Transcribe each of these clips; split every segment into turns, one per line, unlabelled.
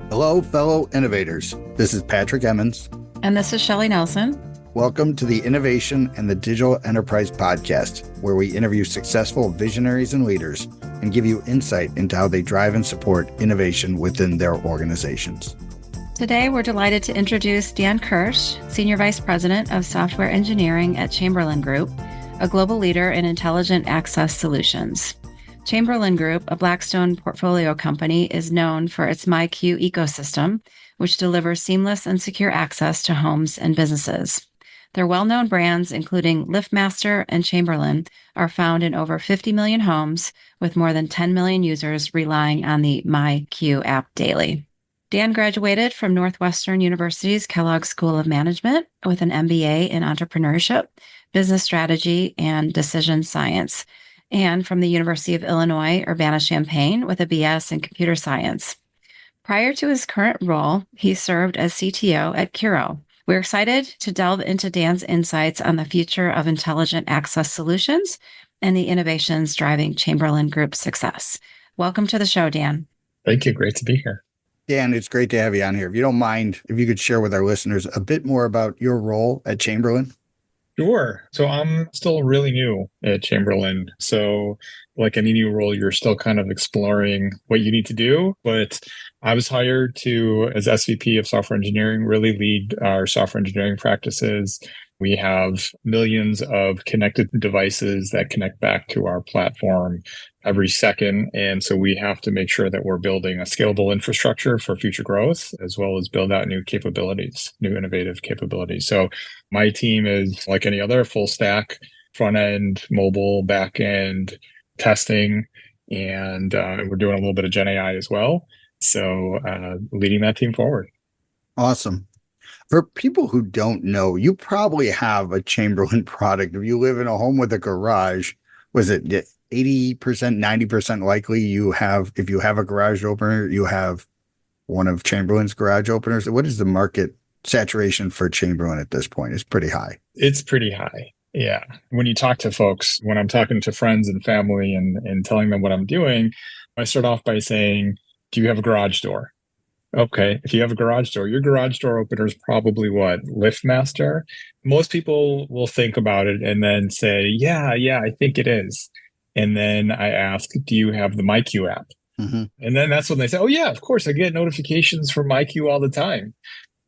Hello, fellow innovators. This is Patrick Emmons.
And this is Shelley Nelson.
Welcome to the Innovation and the Digital Enterprise Podcast, where we interview successful visionaries and leaders and give you insight into how they drive and support innovation within their organizations.
Today, we're delighted to introduce Dan Kirsche, Senior Vice President of Software Engineering at Chamberlain Group, a global leader in intelligent access solutions. Chamberlain Group, a Blackstone portfolio company, is known for its MyQ ecosystem, which delivers seamless and secure access to homes and businesses. Their well-known brands, including LiftMaster and Chamberlain, are found in over 50 million homes, with more than 10 million users relying on the MyQ app daily. Dan graduated from Northwestern University's Kellogg School of Management with an MBA in entrepreneurship, business strategy, and decision science, and from the University of Illinois, Urbana-Champaign with a BS in computer science. Prior to his current role, he served as CTO at Kirsche. We're excited to delve into Dan's insights on the future of intelligent access solutions and the innovations driving Chamberlain Group's success. Welcome to the show, Dan.
Thank you. Great to be here.
Dan, it's great to have you on here. If you don't mind, if you could share with our listeners a bit more about your role at Chamberlain.
Sure. So I'm still really new at Chamberlain. So like any new role, you're still kind of exploring what you need to do. But I was hired to, as SVP of software engineering, really lead our software engineering practices. We have millions of connected devices that connect back to our platform every second. And so we have to make sure that we're building a scalable infrastructure for future growth, as well as build out new capabilities, new innovative capabilities. So my team is like any other, full stack, front end, mobile, back end, testing, and we're doing a little bit of Gen AI as well. So leading that team forward.
Awesome. For people who don't know, you probably have a Chamberlain product. If you live in a home with a garage, was it 80%, 90% likely you have, if you have a garage opener, you have one of Chamberlain's garage openers? What is the market saturation for Chamberlain at this point? It's pretty high.
It's pretty high. Yeah. When you talk to folks, when I'm talking to friends and family and telling them what I'm doing, I start off by saying, do you have a garage door? Okay. If you have a garage door, your garage door opener is probably what? LiftMaster? Most people will think about it and then say, yeah, I think it is. And then I ask, do you have the MyQ app?
Mm-hmm.
And then that's when they say, oh yeah, of course, I get notifications from MyQ all the time.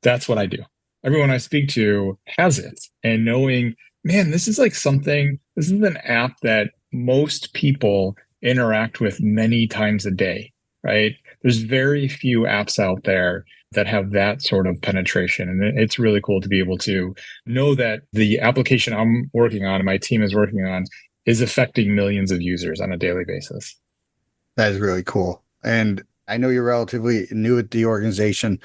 That's what I do. Everyone I speak to has it. And knowing, man, this is an app that most people interact with many times a day, right? There's very few apps out there that have that sort of penetration. And it's really cool to be able to know that the application I'm working on and my team is working on is affecting millions of users on a daily basis.
That is really cool. And I know you're relatively new at the organization.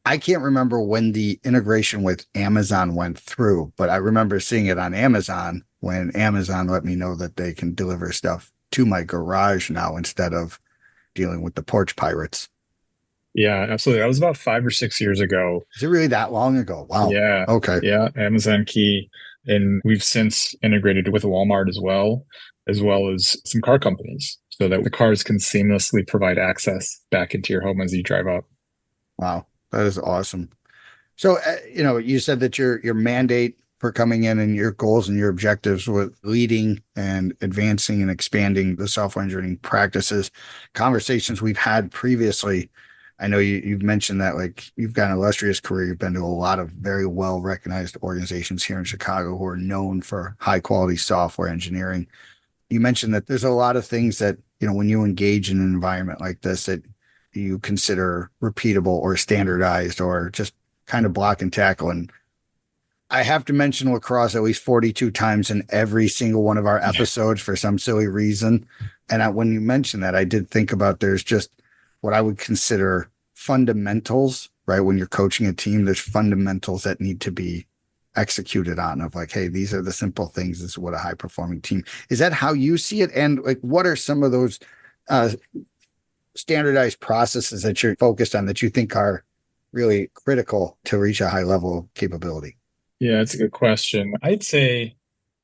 I can't remember when the integration with Amazon went through, but I remember seeing it on Amazon when Amazon let me know that they can deliver stuff to my garage now instead of dealing with the porch pirates.
Yeah, absolutely. That was about 5 or 6 years ago.
Is it really that long ago? Wow.
Yeah.
Okay.
Yeah. Amazon Key. And we've since integrated with Walmart as well as some car companies so that the cars can seamlessly provide access back into your home as you drive up.
Wow. That is awesome. So, you said that your mandate for coming in and your goals and your objectives with leading and advancing and expanding the software engineering practices, conversations we've had previously. I know you've mentioned that like you've got an illustrious career. You've been to a lot of very well-recognized organizations here in Chicago who are known for high-quality software engineering. You mentioned that there's a lot of things that, when you engage in an environment like this that you consider repeatable or standardized or just kind of block and tackle. And I have to mention lacrosse at least 42 times in every single one of our episodes for some silly reason. And when you mentioned that, I did think about there's just what I would consider fundamentals, right? When you're coaching a team, there's fundamentals that need to be executed on of like, hey, these are the simple things. This is what a high performing team. Is that how you see it? And like, what are some of those standardized processes that you're focused on that you think are really critical to reach a high level of capability?
Yeah, it's a good question. I'd say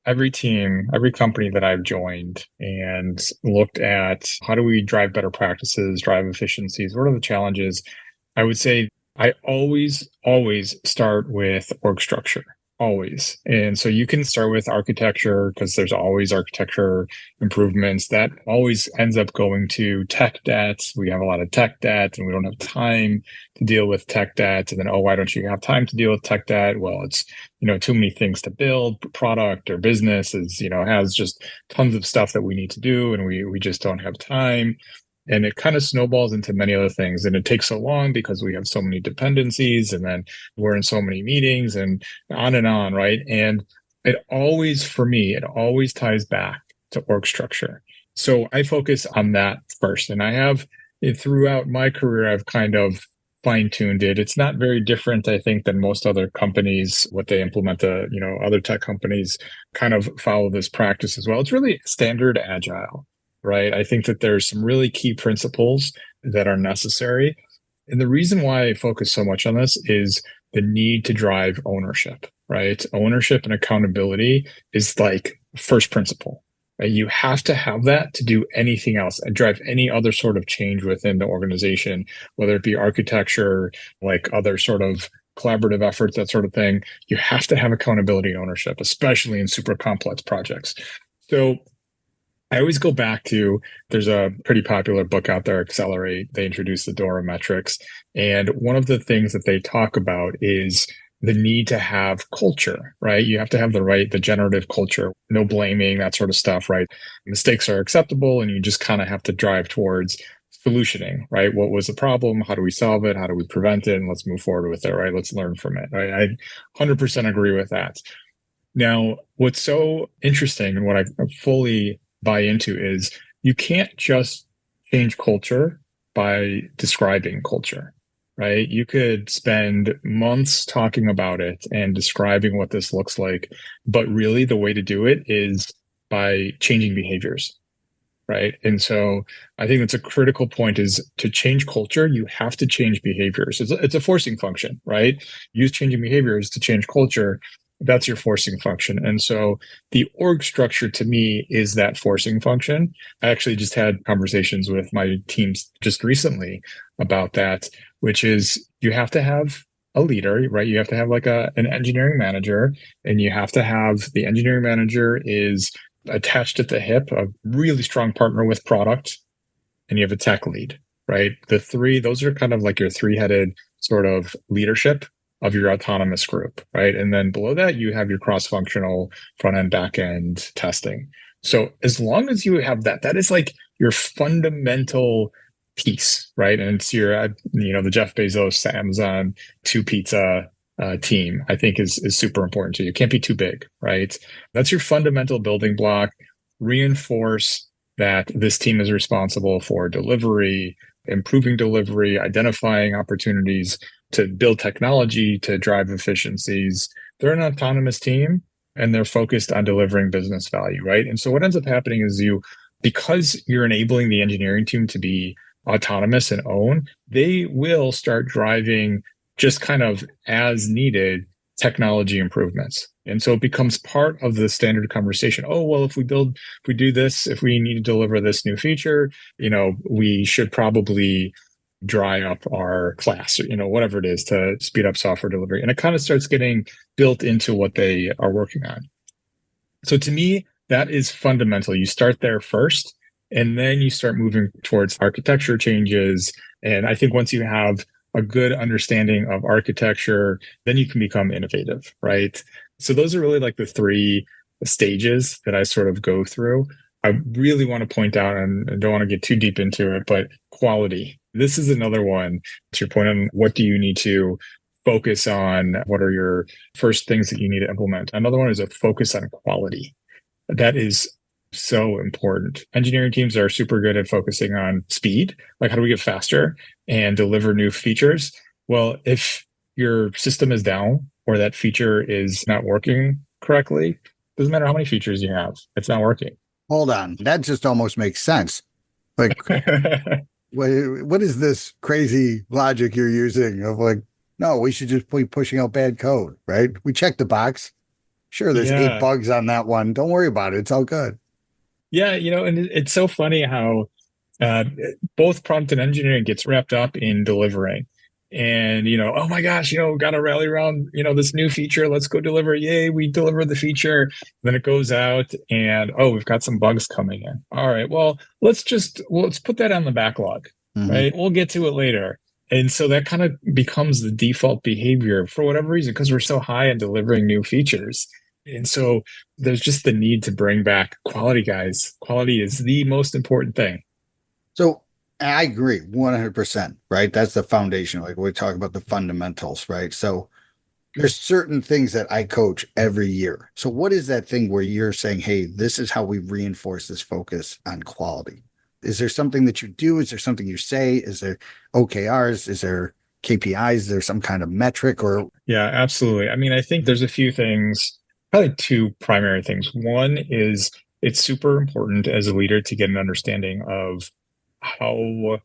every team, every company that I've joined and looked at how do we drive better practices, drive efficiencies, what are the challenges? I would say I always start with org structure, always. And so you can start with architecture because there's always architecture improvements. That always ends up going to tech debt. We have a lot of tech debt and we don't have time to deal with tech debt. And then, oh, why don't you have time to deal with tech debt? Well, it's, too many things to build. Product or business is, has just tons of stuff that we need to do and we just don't have time. And it kind of snowballs into many other things. And it takes so long because we have so many dependencies and then we're in so many meetings and on, right? And for me, it always ties back to org structure. So I focus on that first. And I have throughout my career, I've kind of fine-tuned it. It's not very different, I think, than most other companies, what they implement, other tech companies kind of follow this practice as well. It's really standard agile. Right. I think that there's some really key principles that are necessary. And the reason why I focus so much on this is the need to drive ownership, right? Ownership and accountability is like first principle, right? You have to have that to do anything else and drive any other sort of change within the organization, whether it be architecture, like other sort of collaborative efforts, that sort of thing. You have to have accountability and ownership, especially in super complex projects. So I always go back to, there's a pretty popular book out there, Accelerate. They introduce the Dora metrics. And one of the things that they talk about is the need to have culture, right? You have to have the generative culture, no blaming, that sort of stuff, right? Mistakes are acceptable and you just kind of have to drive towards solutioning, right? What was the problem? How do we solve it? How do we prevent it? And let's move forward with it, right? Let's learn from it, right? I 100% agree with that. Now, what's so interesting and what I fully buy into is you can't just change culture by describing culture, right? You could spend months talking about it and describing what this looks like, but really the way to do it is by changing behaviors, right? And so I think that's a critical point, is to change culture, you have to change behaviors. It's a forcing function, right? Use changing behaviors to change culture. That's your forcing function. And so the org structure to me is that forcing function. I actually just had conversations with my teams just recently about that, which is you have to have a leader, right? You have to have like an engineering manager, and you have to have the engineering manager is attached at the hip, a really strong partner with product, and you have a tech lead, right? Those are kind of like your three-headed sort of leadership of your autonomous group, right? And then below that, you have your cross-functional front-end, back-end testing. So as long as you have that, that is like your fundamental piece, right? And it's your, the Jeff Bezos, Amazon, two pizza team, I think is super important to you. It can't be too big, right? That's your fundamental building block. Reinforce that this team is responsible for delivery, improving delivery, identifying opportunities to build technology, to drive efficiencies. They're an autonomous team and they're focused on delivering business value, right? And so what ends up happening is because you're enabling the engineering team to be autonomous and own, they will start driving just kind of as needed technology improvements. And so it becomes part of the standard conversation. Oh, well, if we do this, if we need to deliver this new feature, we should probably dry up our class, or, whatever it is to speed up software delivery. And it kind of starts getting built into what they are working on. So to me, that is fundamental. You start there first, and then you start moving towards architecture changes. And I think once you have a good understanding of architecture, then you can become innovative, right? So those are really like the three stages that I sort of go through. I really want to point out, and I don't want to get too deep into it, but quality. This is another one, to your point on what do you need to focus on? What are your first things that you need to implement? Another one is a focus on quality. That is so important. Engineering teams are super good at focusing on speed. Like, how do we get faster and deliver new features? Well, if your system is down or that feature is not working correctly, doesn't matter how many features you have, it's not working.
Hold on. That just almost makes sense. Like, what is this crazy logic you're using of like, no, we should just be pushing out bad code, right? We check the box. Sure, there's eight
Yeah.
bugs on that one. Don't worry about it. It's all good.
Yeah. And it's so funny how uh, both prompt and engineering gets wrapped up in delivering. And, oh my gosh, got to rally around, this new feature. Let's go deliver. Yay, we deliver the feature. Then it goes out and, oh, we've got some bugs coming in. All right, well, let's put that on the backlog,
Hmm.
right? We'll get to it later. And so that kind of becomes the default behavior for whatever reason, because we're so high on delivering new features. And so there's just the need to bring back quality, guys. Quality is the most important thing.
So I agree 100%, right? That's the foundation. Like we talk about the fundamentals, right? So there's certain things that I coach every year. So what is that thing where you're saying, hey, this is how we reinforce this focus on quality? Is there something that you do? Is there something you say? Is there OKRs? Is there KPIs? Is there some kind of metric or
Yeah, absolutely. I mean, I think there's a few things, probably two primary things. One is it's super important as a leader to get an understanding of how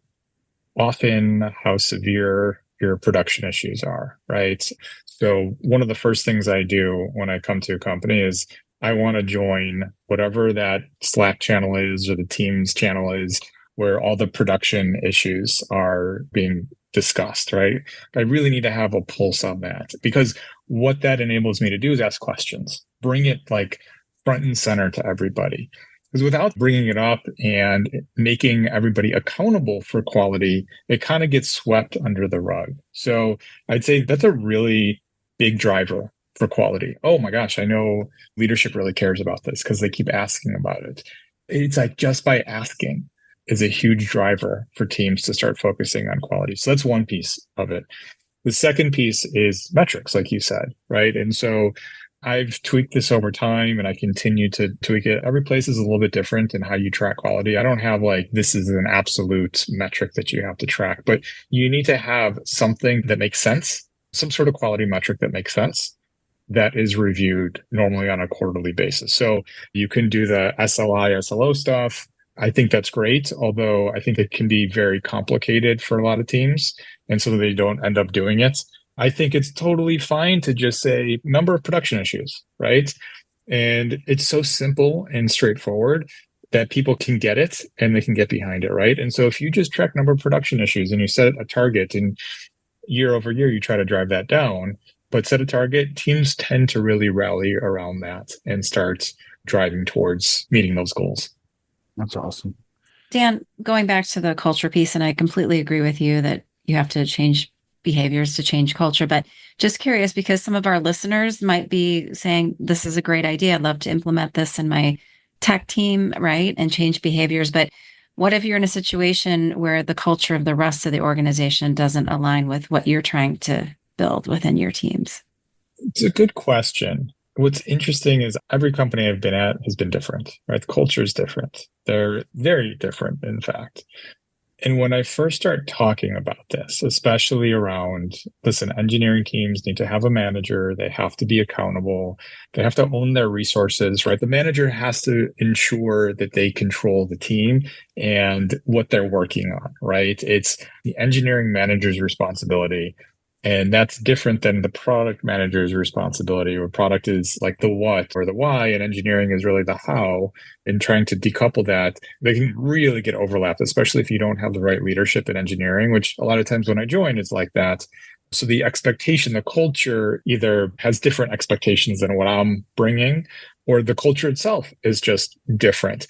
often, how severe your production issues are, right? So, one of the first things I do when I come to a company is I want to join whatever that Slack channel is or the Teams channel is where all the production issues are being discussed, right? I really need to have a pulse on that because what that enables me to do is ask questions, bring it like front and center to everybody. Because without bringing it up and making everybody accountable for quality, it kind of gets swept under the rug. So I'd say that's a really big driver for quality. Oh my gosh, I know leadership really cares about this because they keep asking about it. It's like just by asking is a huge driver for teams to start focusing on quality. So that's one piece of it. The second piece is metrics, like you said, right? And so I've tweaked this over time and I continue to tweak it. Every place is a little bit different in how you track quality. I don't have like, this is an absolute metric that you have to track, but you need to have something that makes sense, some sort of quality metric that makes sense that is reviewed normally on a quarterly basis. So you can do the SLI, SLO stuff. I think that's great, although I think it can be very complicated for a lot of teams. And so they don't end up doing it. I think it's totally fine to just say number of production issues, right? And it's so simple and straightforward that people can get it and they can get behind it, right? And so if you just track number of production issues and you set a target and year over year you try to drive that down, but set a target, teams tend to really rally around that and start driving towards meeting those goals.
that's awesome.
Dan, going back to the culture piece, and I completely agree with you that you have to change behaviors to change culture. But just curious, because some of our listeners might be saying, this is a great idea. I'd love to implement this in my tech team, right? And change behaviors. But what if you're in a situation where the culture of the rest of the organization doesn't align with what you're trying to build within your teams?
It's a good question. What's interesting is every company I've been at has been different, right? The culture is different. They're very different, in fact. And when I first start talking about this, especially around, listen, engineering teams need to have a manager. They have to be accountable. They have to own their resources, right? The manager has to ensure that they control the team and what they're working on, right? It's the engineering manager's responsibility. And that's different than the product manager's responsibility, where product is like the what or the why, and engineering is really the how. And trying to decouple that, they can really get overlapped, especially if you don't have the right leadership in engineering, which a lot of times when I join, it's like that. So the expectation, the culture either has different expectations than what I'm bringing, or the culture itself is just different.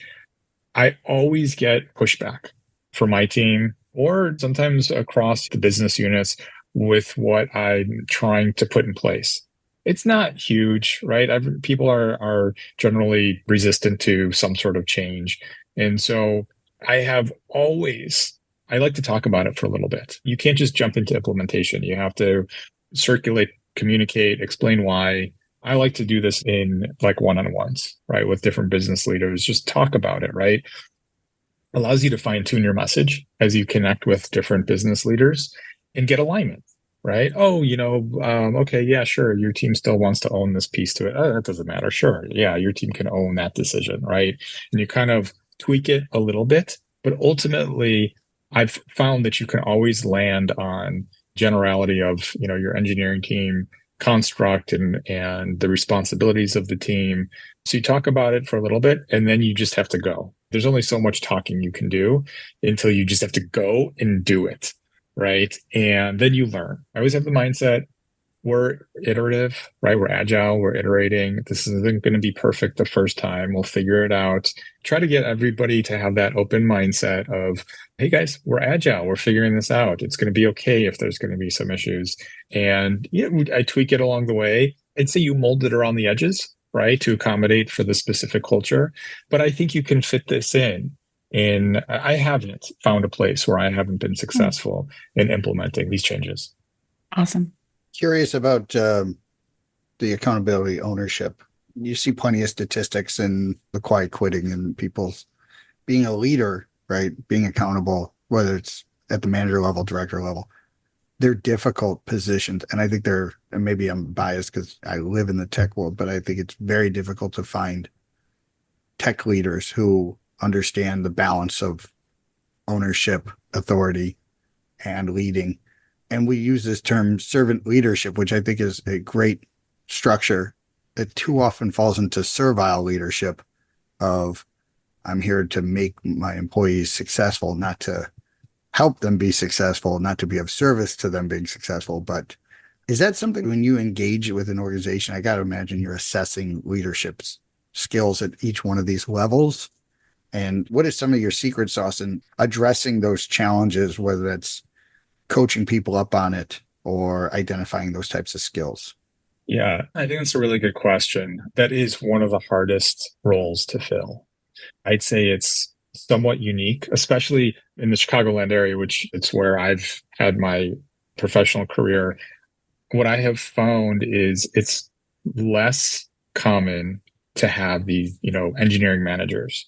I always get pushback from my team or sometimes across the business units with what I'm trying to put in place. It's not huge, right? People are generally resistant to some sort of change. And so I have always, I like to talk about it for a little bit. You can't just jump into implementation. You have to circulate, communicate, explain why. I like to do this in like one-on-ones, right? With different business leaders, just talk about it, right? Allows you to fine tune your message as you connect with different business leaders and get alignment, right? Oh, okay, yeah, sure. Your team still wants to own this piece to it. Oh, that doesn't matter. Sure. Yeah, your team can own that decision, right? And you kind of tweak it a little bit, but ultimately I've found that you can always land on generality of, your engineering team construct and the responsibilities of the team. So you talk about it for a little bit and then you just have to go. There's only so much talking you can do until you just have to go and do it. Right. And then you learn. I always have the mindset we're iterative, right? We're agile, we're iterating. This isn't going to be perfect the first time. We'll figure it out. Try to get everybody to have that open mindset of, hey guys, we're agile, we're figuring this out. It's going to be okay if there's going to be some issues. And I tweak it along the way. I'd say you mold it around the edges, right? To accommodate for the specific culture. But I think you can fit this in. And I haven't found a place where I haven't been successful in implementing these changes.
Awesome.
Curious about the accountability ownership. You see plenty of statistics and the quiet quitting and people being a leader, right? Being accountable, whether it's at the manager level, director level. They're difficult positions. And I think and maybe I'm biased because I live in the tech world, but I think it's very difficult to find tech leaders who understand the balance of ownership, authority, and leading. And we use this term servant leadership, which I think is a great structure. It too often falls into servile leadership of I'm here to make my employees successful, not to help them be successful, not to be of service to them being successful. But is that something when you engage with an organization, I got to imagine you're assessing leadership skills at each one of these levels. And what is some of your secret sauce in addressing those challenges, whether that's coaching people up on it or identifying those types of skills?
Yeah, I think that's a really good question. That is one of the hardest roles to fill. I'd say it's somewhat unique, especially in the Chicagoland area, which it's where I've had my professional career. What I have found is it's less common to have these, engineering managers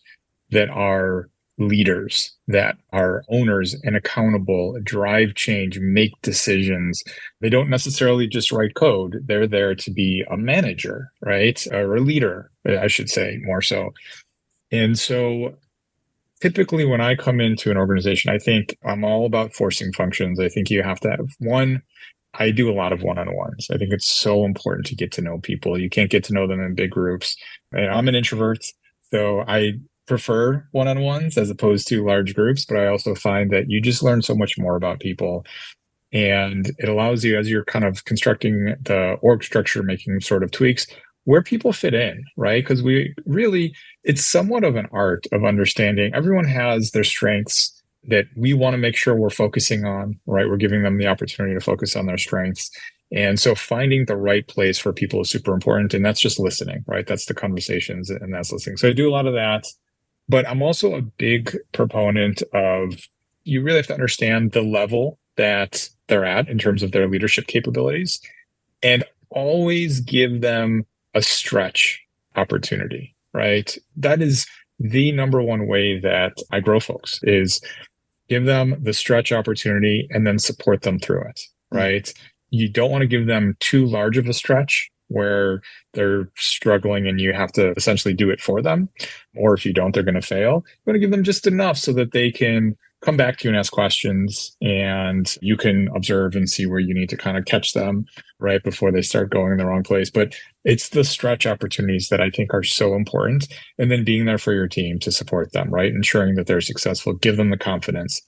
that are leaders, that are owners and accountable, drive change, make decisions. They don't necessarily just write code. They're there to be a manager, right? Or a leader, I should say, more so. And so typically when I come into an organization, I think I'm all about forcing functions. I think you have to have one. I do a lot of one-on-ones. I think it's so important to get to know people. You can't get to know them in big groups. And I'm an introvert, so I prefer one-on-ones as opposed to large groups, but I also find that you just learn so much more about people. And it allows you, as you're kind of constructing the org structure, making sort of tweaks, where people fit in, right? Because it's somewhat of an art of understanding. Everyone has their strengths that we want to make sure we're focusing on, right? We're giving them the opportunity to focus on their strengths. And so finding the right place for people is super important. And that's just listening, right? That's the conversations and that's listening. So I do a lot of that. But I'm also a big proponent of you really have to understand the level that they're at in terms of their leadership capabilities and always give them a stretch opportunity, right? That is the number one way that I grow folks is give them the stretch opportunity and then support them through it, right? You don't want to give them too large of a stretch where they're struggling and you have to essentially do it for them. Or if you don't, they're going to fail. You want to give them just enough so that they can come back to you and ask questions and you can observe and see where you need to kind of catch them right before they start going in the wrong place. But it's the stretch opportunities that I think are so important. And then being there for your team to support them, right? Ensuring that they're successful, give them the confidence.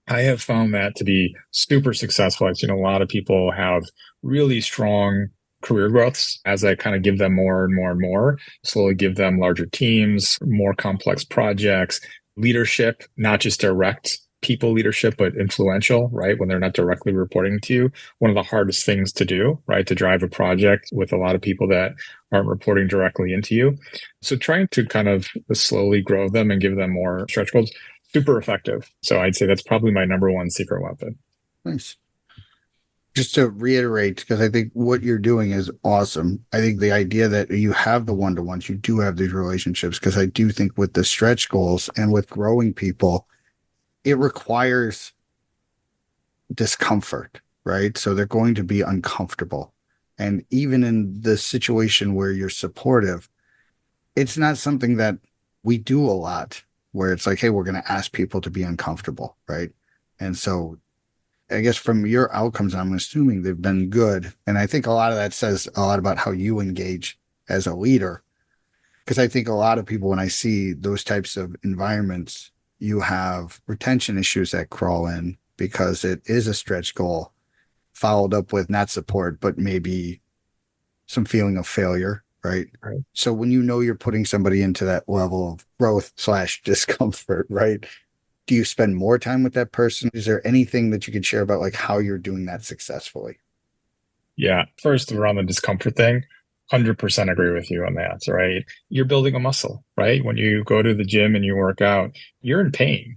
I have found that to be super successful. I've seen a lot of people have really strong career growths as I kind of give them more and more and more, slowly give them larger teams, more complex projects, leadership, not just direct people leadership, but influential, right? When they're not directly reporting to you, one of the hardest things to do, right? To drive a project with a lot of people that aren't reporting directly into you. So trying to kind of slowly grow them and give them more stretch goals, super effective. So I'd say that's probably my number one secret weapon.
Nice. Just to reiterate, because I think what you're doing is awesome. I think the idea that you have the one-to-ones, you do have these relationships, because I do think with the stretch goals and with growing people, it requires discomfort, right? So they're going to be uncomfortable. And even in the situation where you're supportive, it's not something that we do a lot, where it's like, hey, we're going to ask people to be uncomfortable, right? And so I guess from your outcomes, I'm assuming they've been good. And I think a lot of that says a lot about how you engage as a leader. Because I think a lot of people, when I see those types of environments, you have retention issues that crawl in because it is a stretch goal followed up with not support, but maybe some feeling of failure, right?
Right.
So when you know you're putting somebody into that level of growth slash discomfort, right? Do you spend more time with that person? Is there anything that you could share about like how you're doing that successfully?
Yeah. First, around the discomfort thing, 100% agree with you on that, right? You're building a muscle, right? When you go to the gym and you work out, you're in pain,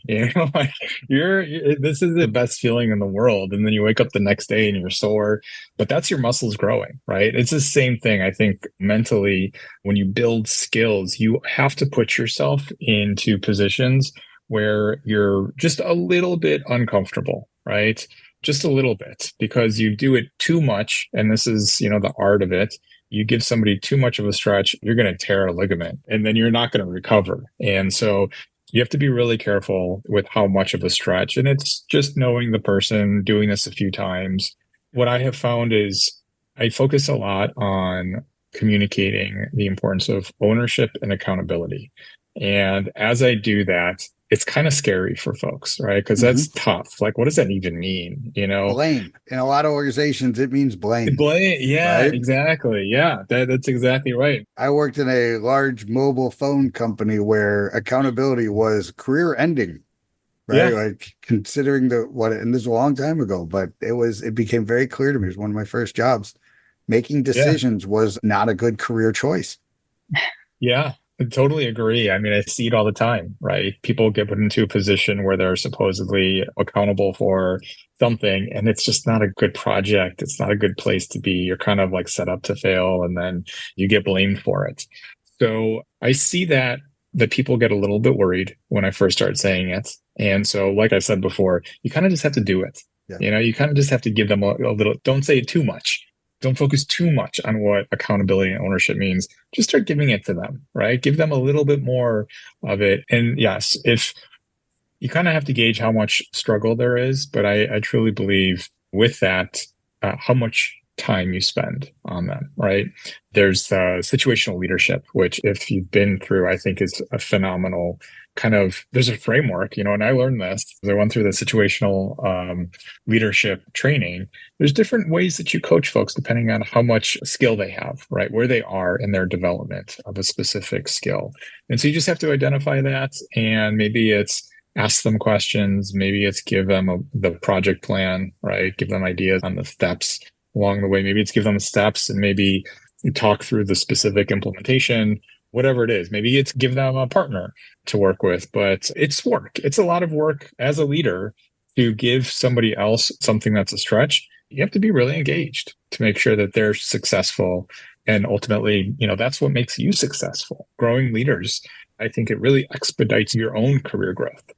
like this is the best feeling in the world. And then you wake up the next day and you're sore, but that's your muscles growing, right? It's the same thing. I think mentally, when you build skills, you have to put yourself into positions where you're just a little bit uncomfortable, right? Just a little bit, because you do it too much. And this is, the art of it. You give somebody too much of a stretch, you're going to tear a ligament and then you're not going to recover. And so you have to be really careful with how much of a stretch. And it's just knowing the person, doing this a few times. What I have found is I focus a lot on communicating the importance of ownership and accountability. And as I do that, it's kind of scary for folks, right? Because
Mm-hmm.
that's tough. Like, what does that even mean?
Blame. In a lot of organizations, it means blame,
Blame. Yeah,
right?
exactly. Yeah, that's exactly right.
I worked in a large mobile phone company where accountability was career ending, right?
Yeah,
Like considering and this was a long time ago, but it became very clear to me. It was one of my first jobs. Making
yeah,
decisions was not a good career choice.
yeah. I totally agree. I mean, I see it all the time, right? People get put into a position where they're supposedly accountable for something, and it's just not a good project. It's not a good place to be. You're kind of like set up to fail, and then you get blamed for it. So I see that people get a little bit worried when I first start saying it. And so, like I said before, you kind of just have to do it.
Yeah.
You kind of just have to give them a little, don't say it too much. Don't focus too much on what accountability and ownership means. Just start giving it to them, right? Give them a little bit more of it. And yes, if you kind of have to gauge how much struggle there is, but I truly believe with that, how much time you spend on them, right? There's situational leadership, which if you've been through, I think is a phenomenal kind of, there's a framework, and I learned this. I went through the situational leadership training. There's different ways that you coach folks depending on how much skill they have, right? Where they are in their development of a specific skill. And so you just have to identify that. And maybe it's ask them questions. Maybe it's give them the project plan, right? Give them ideas on the steps along the way. Maybe it's give them steps and maybe you talk through the specific implementation, whatever it is. Maybe it's give them a partner to work with, but it's work. It's a lot of work as a leader to give somebody else something that's a stretch. You have to be really engaged to make sure that they're successful. And ultimately, that's what makes you successful. Growing leaders, I think it really expedites your own career growth.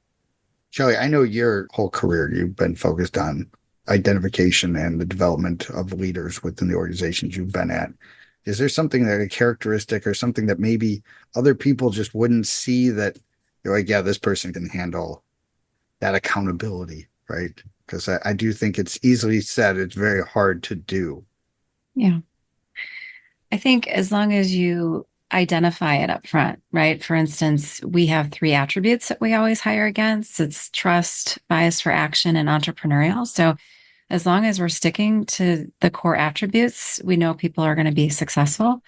Shelly, I know your whole career, you've been focused on identification and the development of leaders within the organizations you've been at. Is there something that a characteristic or something that maybe other people just wouldn't see that you're like, yeah, this person can handle that accountability, right? Because I do think it's easily said, it's very hard to do.
Yeah. I think as long as you identify it up front, right? For instance, we have 3 attributes that we always hire against. It's trust, bias for action, and entrepreneurial. So as long as we're sticking to the core attributes, we know people are going to be successful.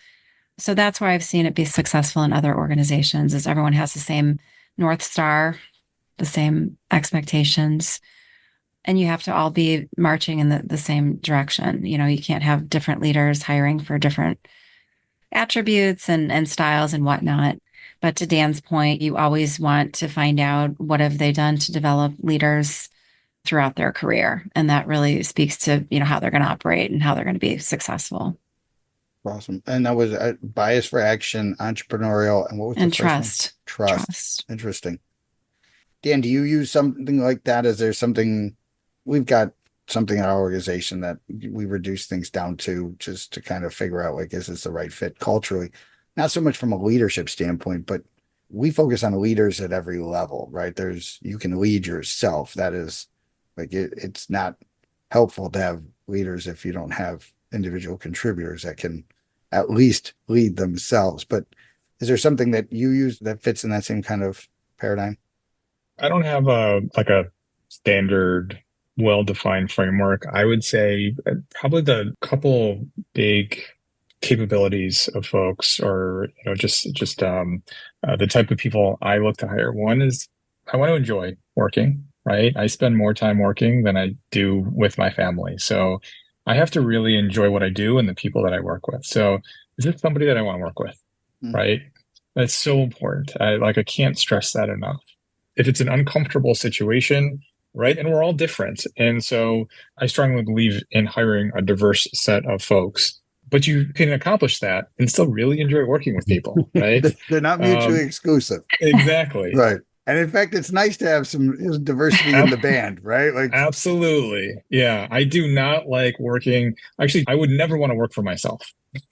So that's why I've seen it be successful in other organizations is everyone has the same North Star, the same expectations, and you have to all be marching in the same direction. You can't have different leaders hiring for different attributes and styles and whatnot. But to Dan's point, you always want to find out what have they done to develop leaders throughout their career. And that really speaks to, how they're going to operate and how they're going to be successful.
Awesome. And that was bias for action, entrepreneurial, and what was
And
the first one? Trust. Interesting. Dan, do you use something like that? Is there something we've got something in our organization that we reduce things down to just to kind of figure out like, is this the right fit culturally? Not so much from a leadership standpoint, but we focus on leaders at every level, right? You can lead yourself. That is like, it's not helpful to have leaders if you don't have individual contributors that can at least lead themselves. But is there something that you use that fits in that same kind of paradigm?
I don't have a standard, well-defined framework. I would say probably the couple big capabilities of folks, or the type of people I look to hire. One is I want to enjoy working, right? I spend more time working than I do with my family. So I have to really enjoy what I do and the people that I work with. So is this somebody that I want to work with, right? That's so important. I can't stress that enough. If it's an uncomfortable situation, right? And we're all different. And so I strongly believe in hiring a diverse set of folks. But you can accomplish that and still really enjoy working with people, right?
They're not mutually exclusive.
Exactly.
Right. And in fact, it's nice to have some diversity in the band, right? Like,
absolutely. Yeah. I do not like working. Actually, I would never want to work for myself.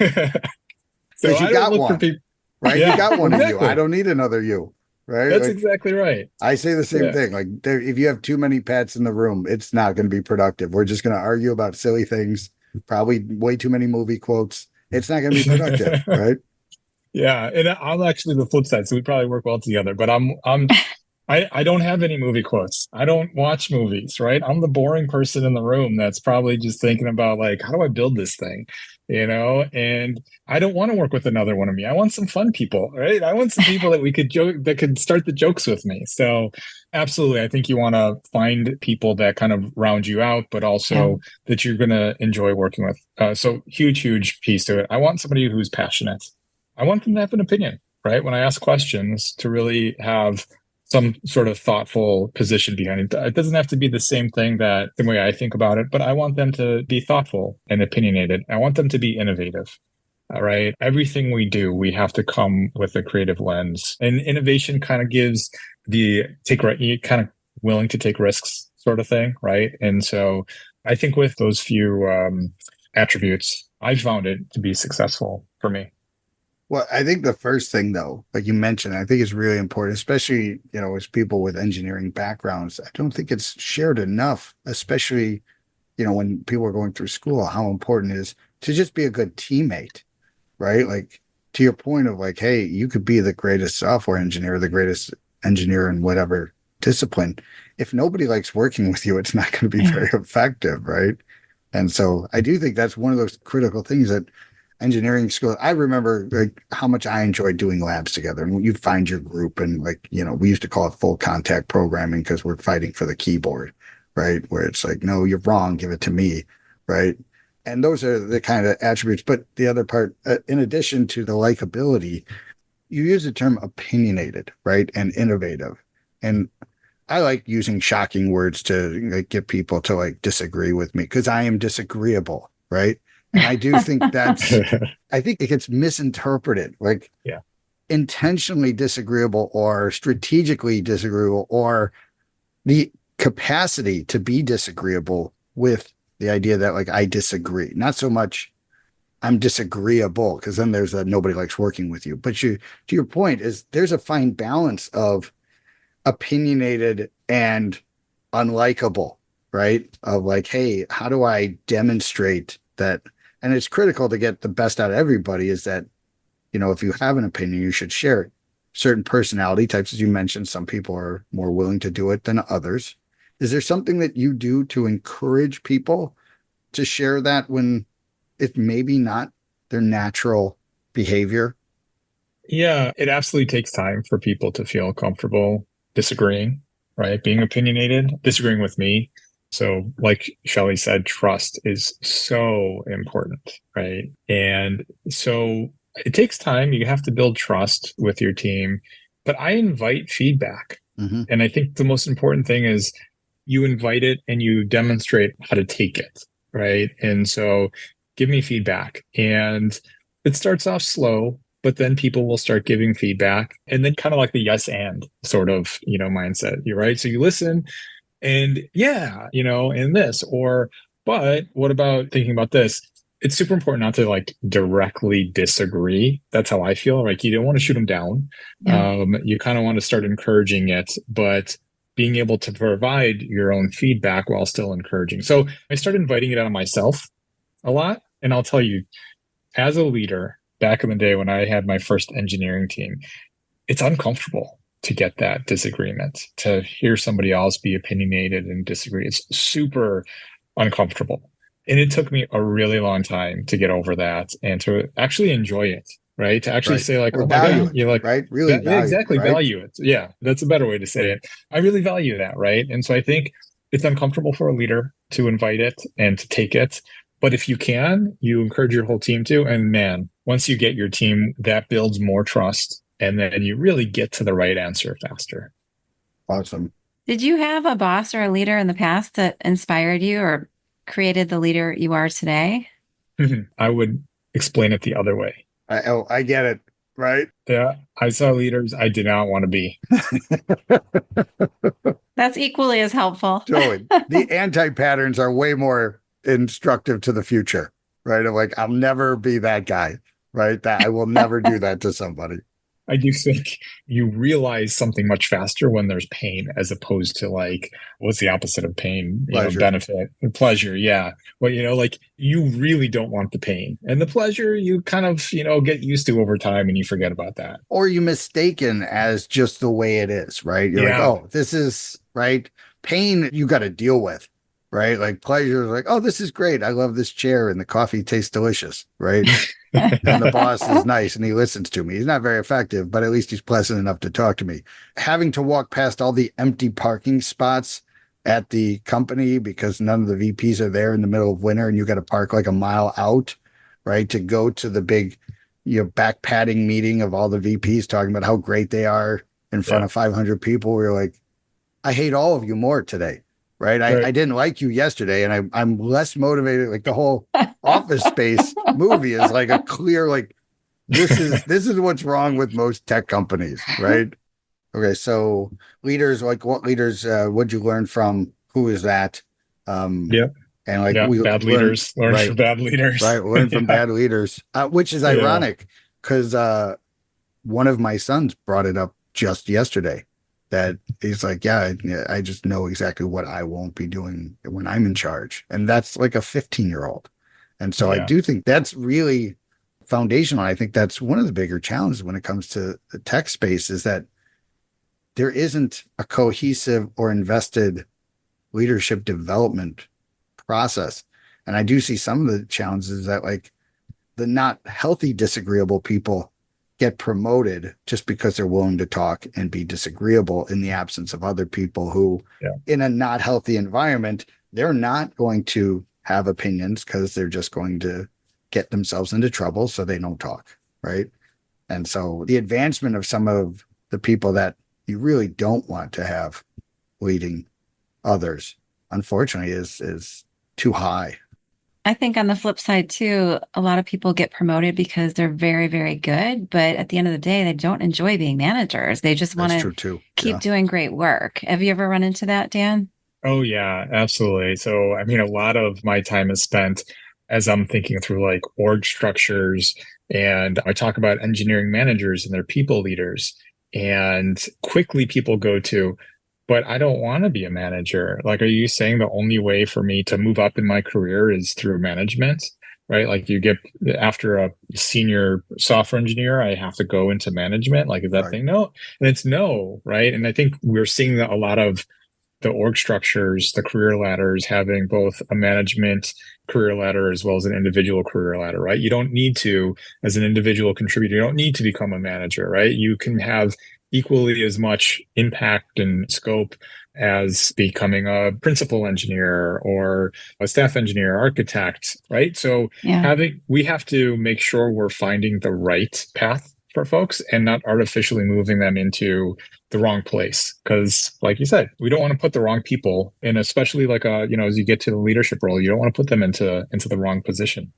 So
you got one, right?
Yeah,
you got one
exactly.
of you. I don't need another you, right?
That's exactly right.
I say the same thing. Like, if you have too many pets in the room, it's not going to be productive. We're just going to argue about silly things, probably way too many movie quotes. It's not going to be productive, right?
Yeah, and I'm actually the flip side, so we probably work well together. But I don't have any movie quotes. I don't watch movies, right? I'm the boring person in the room that's probably just thinking about like, how do I build this thing? And I don't want to work with another one of me. I want some fun people, right? I want some people that we could joke, that could start the jokes with me. So absolutely, I think you want to find people that kind of round you out, but also that you're going to enjoy working with. So huge piece to it. I want somebody who's passionate. I want them to have an opinion, right? When I ask questions, to really have some sort of thoughtful position behind it. It doesn't have to be the same thing, that the way I think about it, but I want them to be thoughtful and opinionated. I want them to be innovative. All right. Everything we do, we have to come with a creative lens, and innovation kind of gives kind of willing to take risks sort of thing. Right. And so I think with those few attributes, I found it to be successful for me.
Well, I think the first thing, though, like you mentioned, I think is really important, especially, as people with engineering backgrounds. I don't think it's shared enough, especially, when people are going through school, how important it is to just be a good teammate, right? Like, to your point of like, hey, you could be the greatest software engineer, the greatest engineer in whatever discipline. If nobody likes working with you, it's not going to be very effective, right? And so I do think that's one of those critical things that engineering school. I remember like how much I enjoyed doing labs together. And when you find your group, and like, we used to call it full contact programming because we're fighting for the keyboard, right? Where it's like, no, you're wrong, give it to me, right? And those are the kind of attributes. But the other part, in addition to the likability, you use the term opinionated, right? And innovative. And I like using shocking words to like get people to like disagree with me because I am disagreeable, right? And I do think I think it gets misinterpreted, like intentionally disagreeable or strategically disagreeable, or the capacity to be disagreeable with the idea that like I disagree. Not so much I'm disagreeable, because then there's that nobody likes working with you. But to your point is there's a fine balance of opinionated and unlikable, right? Of like, hey, how do I demonstrate that? And it's critical to get the best out of everybody is that, if you have an opinion, you should share it. Certain personality types, as you mentioned, some people are more willing to do it than others. Is there something that you do to encourage people to share that when it's maybe not their natural behavior?
Yeah, it absolutely takes time for people to feel comfortable disagreeing, right? Being opinionated, disagreeing with me. So like Shelley said, trust is so important, right? And so it takes time. You have to build trust with your team, but I invite feedback.
Mm-hmm.
And I think the most important thing is you invite it and you demonstrate how to take it, right? And so give me feedback. And it starts off slow, but then people will start giving feedback, and then kind of like the yes and sort of, mindset. You're right. So you listen and and this, or, but what about thinking about this? It's super important not to like directly disagree. That's how I feel. Like you don't want to shoot them down.
Yeah.
You kind of want to start encouraging it, but being able to provide your own feedback while still encouraging. So I started inviting it out of myself a lot. And I'll tell you, as a leader back in the day when I had my first engineering team, it's uncomfortable to get that disagreement, to hear somebody else be opinionated and disagree. It's super uncomfortable. And it took me a really long time to get over that and to actually enjoy it, right? To actually
Right.
say like,
Or
oh my
value
God,
it,
you're like,
right? Really
yeah,
value it,
exactly,
right?
value it. Yeah, that's a better way to say it. I really value that, right? And so I think it's uncomfortable for a leader to invite it and to take it. But if you can, you encourage your whole team to. And man, once you get your team, that builds more trust. And then you really get to the right answer faster.
Awesome.
Did you have a boss or a leader in the past that inspired you or created the leader you are today?
I would explain it the other way.
I get it, right?
Yeah, I saw leaders I did not want to be.
That's equally as helpful.
Totally. The anti-patterns are way more instructive to the future, right? Of like, I'll never be that guy, right? That I will never do that to somebody.
I do think you realize something much faster when there's pain as opposed to like, what's the opposite of pain?
Pleasure.
Benefit, pleasure. Yeah. Well, like you really don't want the pain, and the pleasure you kind of, get used to over time and you forget about that.
Or you mistaken as just the way it is, right? You're like,
Yeah.
oh, this is right. Pain you got to deal with, right? Like pleasure is like, oh, this is great. I love this chair and the coffee tastes delicious, right? And the boss is nice and he listens to me. He's not very effective, but at least he's pleasant enough to talk to me. Having to walk past all the empty parking spots at the company because none of the VPs are there in the middle of winter and you got to park like a mile out, right? To go to the big, back padding meeting of all the VPs talking about how great they are in front of 500 people. We're like, I hate all of you more today. Right. I didn't like you yesterday and I'm less motivated. Like the whole Office Space movie is like a clear, like, this is what's wrong with most tech companies. Right. Okay. So leaders, like what leaders would you learn from? Who is that?
Yep.
And like
bad leaders learn from bad leaders.
Right. Learn from bad leaders, which is ironic because one of my sons brought it up just yesterday. That he's like, I just know exactly what I won't be doing when I'm in charge. And that's like a 15-year-old. And so I do think that's really foundational. I think that's one of the bigger challenges when it comes to the tech space is that there isn't a cohesive or invested leadership development process. And I do see some of the challenges that like the not healthy disagreeable people get promoted just because they're willing to talk and be disagreeable in the absence of other people who in a not healthy environment, they're not going to have opinions because they're just going to get themselves into trouble. So they don't talk. Right. And so the advancement of some of the people that you really don't want to have leading others, unfortunately, is too high.
I think on the flip side too, a lot of people get promoted because they're very, very good, but at the end of the day, they don't enjoy being managers. They just want to keep doing great work. Have you ever run into that, Dan?
Oh yeah, absolutely. So, I mean, a lot of my time is spent as I'm thinking through like org structures, and I talk about engineering managers and their people leaders, and quickly people go to, but I don't want to be a manager. Like, are you saying the only way for me to move up in my career is through management? Right? Like you get after a senior software engineer, I have to go into management. Like, is that thing? No. And it's no, right? And I think we're seeing that a lot of the org structures, the career ladders having both a management career ladder as well as an individual career ladder, right? You don't need to, as an individual contributor, you don't need to become a manager, right? You can have equally as much impact and scope as becoming a principal engineer or a staff engineer, architect, right? So we have to make sure we're finding the right path for folks and not artificially moving them into the wrong place. Because like you said, we don't want to put the wrong people in, especially like as you get to the leadership role, you don't want to put them into the wrong position.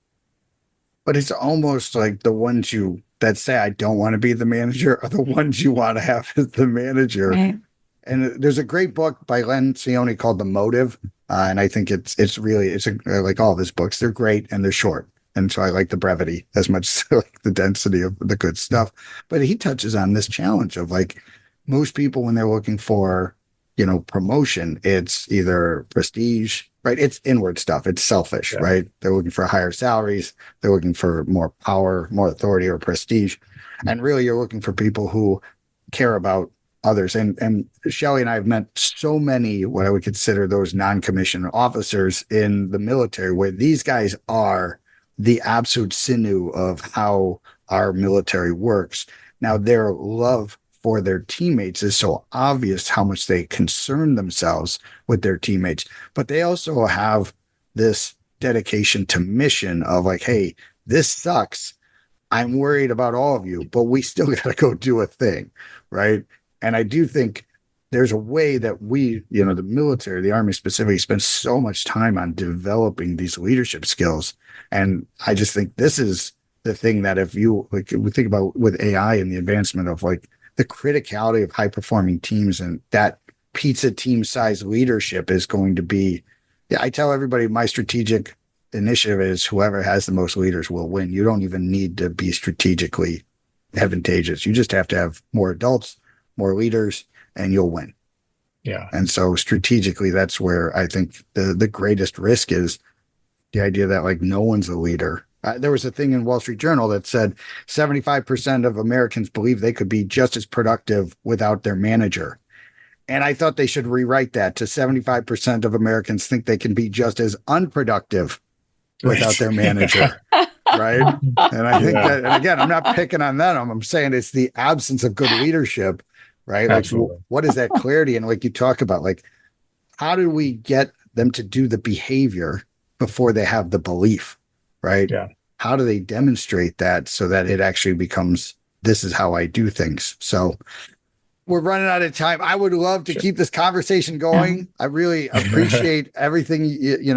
But it's almost like the ones that say, I don't want to be the manager are the ones you want to have as the manager.
Right.
And there's a great book by Len Cioni called The Motive. And I think it's like all of his books, they're great and they're short. And so I like the brevity as much as like the density of the good stuff. But he touches on this challenge of like most people when they're looking for promotion, it's either prestige, right? It's inward stuff. It's selfish, right? They're looking for higher salaries. They're looking for more power, more authority, or prestige. And really, you're looking for people who care about others. And Shelley and I have met so many, what I would consider those non-commissioned officers in the military, where these guys are the absolute sinew of how our military works. Now, their love for their teammates is so obvious, how much they concern themselves with their teammates, but they also have this dedication to mission of like, hey, this sucks. I'm worried about all of you, but we still got to go do a thing, right? And I do think there's a way that we, the military, the Army specifically, spends so much time on developing these leadership skills. And I just think this is the thing that if you, like, we think about with AI and the advancement of like the criticality of high performing teams, and that pizza team size leadership is going to be, I tell everybody my strategic initiative is whoever has the most leaders will win. You don't even need to be strategically advantageous. You just have to have more adults, more leaders, and you'll win.
Yeah.
And so strategically, that's where I think the greatest risk is the idea that like no one's a leader. There was a thing in Wall Street Journal that said 75% of Americans believe they could be just as productive without their manager. And I thought they should rewrite that to 75% of Americans think they can be just as unproductive without their manager. Right. And I think that, and again, I'm not picking on them. I'm saying it's the absence of good leadership, right? Like, what is that clarity? And like you talk about, like, how do we get them to do the behavior before they have the belief, right?
Yeah.
How do they demonstrate that so that it actually becomes, this is how I do things? So we're running out of time. I would love to keep this conversation going. Yeah. I really appreciate everything,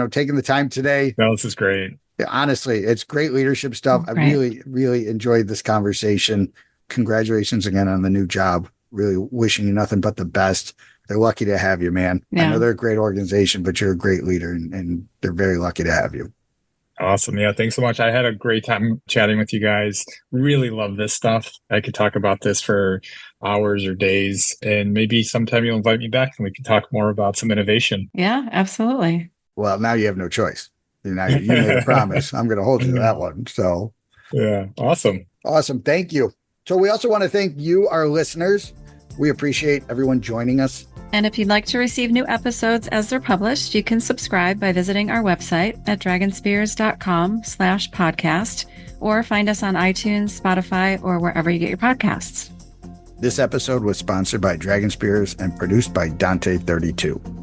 taking the time today.
No, this is great.
Yeah, honestly, it's great leadership stuff. I really, really enjoyed this conversation. Congratulations again on the new job. Really wishing you nothing but the best. They're lucky to have you, man. Yeah. I know they're a great organization, but you're a great leader, and they're very lucky to have you.
Awesome. Yeah, thanks so much. I had a great time chatting with you guys. Really love this stuff. I could talk about this for hours or days, and maybe sometime you'll invite me back and we can talk more about some innovation.
Yeah, absolutely.
Well, now you have no choice. Now you made a promise. I'm going to hold you to that one. So,
yeah, awesome.
Awesome. Thank you. So we also want to thank you, our listeners. We appreciate everyone joining us.
And if you'd like to receive new episodes as they're published, you can subscribe by visiting our website at dragonspears.com/podcast, or find us on iTunes, Spotify, or wherever you get your podcasts.
This episode was sponsored by Dragon Spears and produced by Dante32.